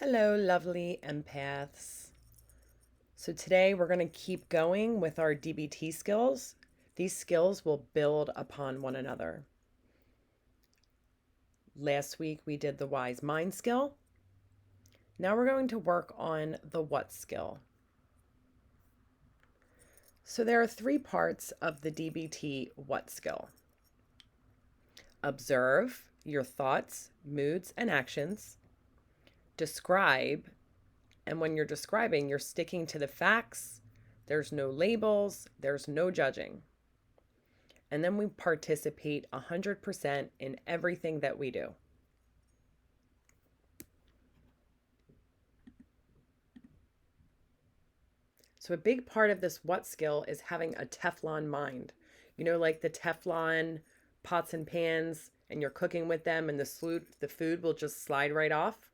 Hello, lovely empaths. So today we're going to keep going with our DBT skills. These skills will build upon one another. Last week we did the wise mind skill. Now we're going to work on the what skill. So there are three parts of the DBT what skill. Observe your thoughts, moods, and actions. Describe, and when you're describing, you're sticking to the facts. There's no labels, there's no judging. And then we participate 100% in everything that we do. So a big part of this what skill is having a Teflon mind. You know, like the Teflon pots and pans, and you're cooking with them and the food will just slide right off.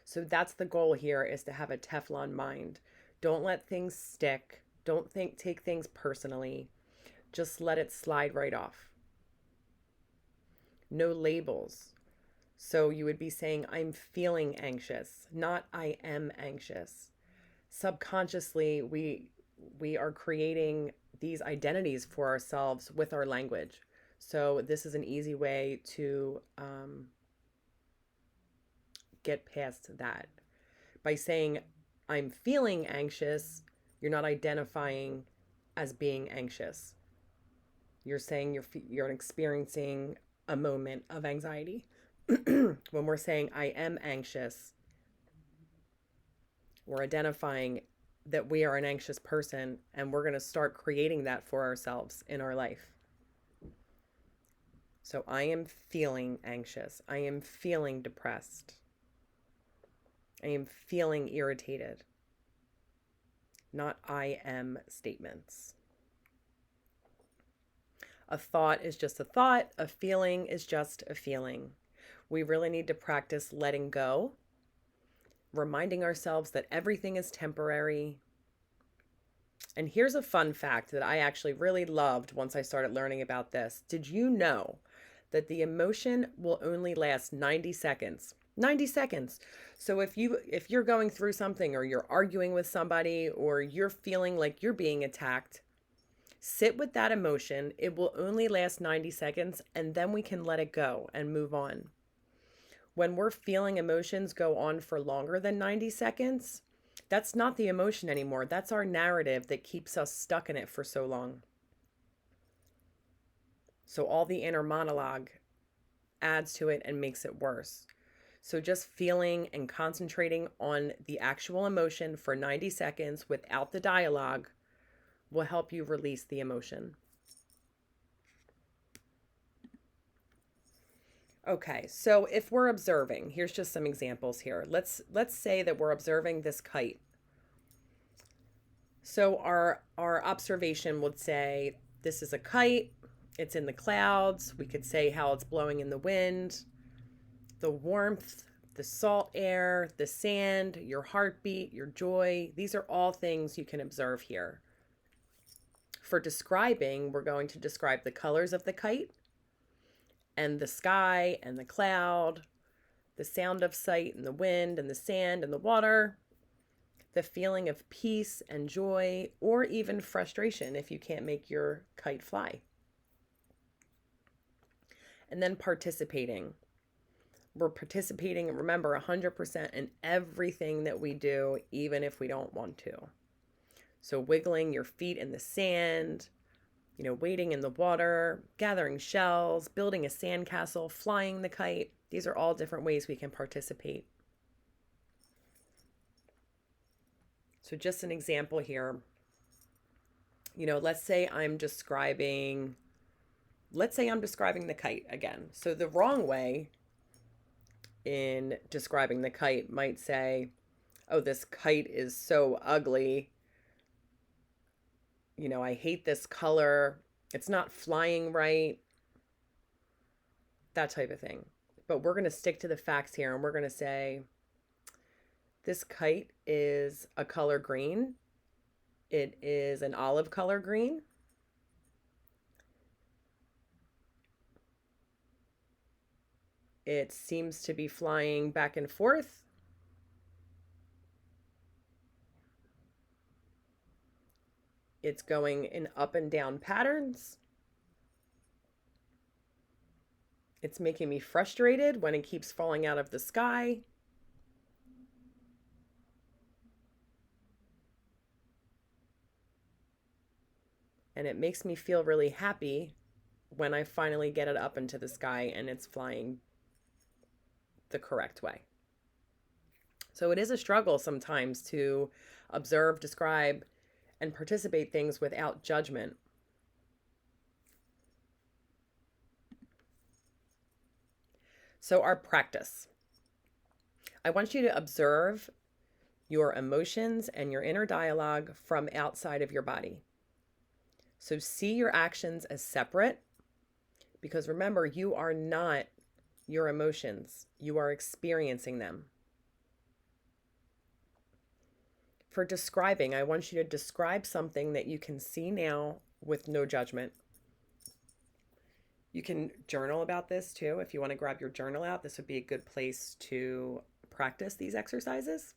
So that's the goal here, is to have a Teflon mind. Don't let things stick. Don't take things personally. Just let it slide right off. No labels. So you would be saying, I'm feeling anxious, not I am anxious. Subconsciously, we are creating these identities for ourselves with our language. So this is an easy way to get past that. By saying, I'm feeling anxious, you're not identifying as being anxious. You're saying you're experiencing a moment of anxiety. When we're saying, I am anxious, we're identifying that we are an anxious person, and we're going to start creating that for ourselves in our life. So I am feeling anxious. I am feeling depressed. I am feeling irritated. Not I am statements. A thought is just a thought. A feeling is just a feeling. We really need to practice letting go, reminding ourselves that everything is temporary. And here's a fun fact that I actually really loved once I started learning about this. Did you know that the emotion will only last 90 seconds? 90 seconds. So if you're going through something, or you're arguing with somebody, or you're feeling like you're being attacked, sit with that emotion. It will only last 90 seconds, and then we can let it go and move on. When we're feeling emotions go on for longer than 90 seconds, that's not the emotion anymore. That's our narrative that keeps us stuck in it for so long. So all the inner monologue adds to it and makes it worse. So just feeling and concentrating on the actual emotion for 90 seconds without the dialogue will help you release the emotion. Okay, so if we're observing, here's just some examples here. Let's say that we're observing this kite. So our observation would say, this is a kite. It's in the clouds. We could say how it's blowing in the wind, the warmth, the salt air, the sand, your heartbeat, your joy. These are all things you can observe here. For describing, we're going to describe the colors of the kite, and the sky and the cloud, the sound of sight and the wind and the sand and the water, the feeling of peace and joy, or even frustration if you can't make your kite fly. And then participating. We're participating, remember, 100% in everything that we do, even if we don't want to. So wiggling your feet in the sand, wading in the water, gathering shells, building a sandcastle, flying the kite. These are all different ways we can participate. So just an example here. Let's say I'm describing the kite again. So the wrong way in describing the kite might say, oh, this kite is so ugly. I hate this color. It's not flying right. That type of thing. But we're going to stick to the facts here, and we're going to say, this kite is a color green. It is an olive color green. It seems to be flying back and forth. It's going in up and down patterns. It's making me frustrated when it keeps falling out of the sky. And it makes me feel really happy when I finally get it up into the sky and it's flying the correct way. So it is a struggle sometimes to observe, describe, and participate things without judgment. So our practice. I want you to observe your emotions and your inner dialogue from outside of your body. So see your actions as separate, because remember, you are not your emotions. You are experiencing them. For describing, I want you to describe something that you can see now with no judgment. You can journal about this too. If you want to grab your journal out, this would be a good place to practice these exercises.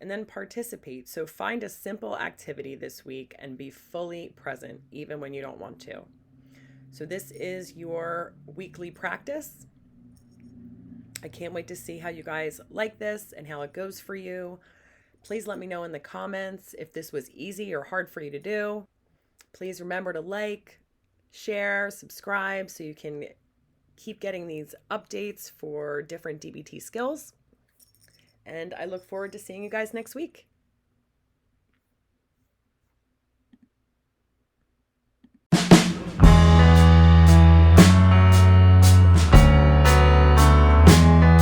And then participate. So find a simple activity this week and be fully present, even when you don't want to. So this is your weekly practice. I can't wait to see how you guys like this and how it goes for you. Please let me know in the comments if this was easy or hard for you to do. Please remember to like, share, subscribe so you can keep getting these updates for different DBT skills. And I look forward to seeing you guys next week.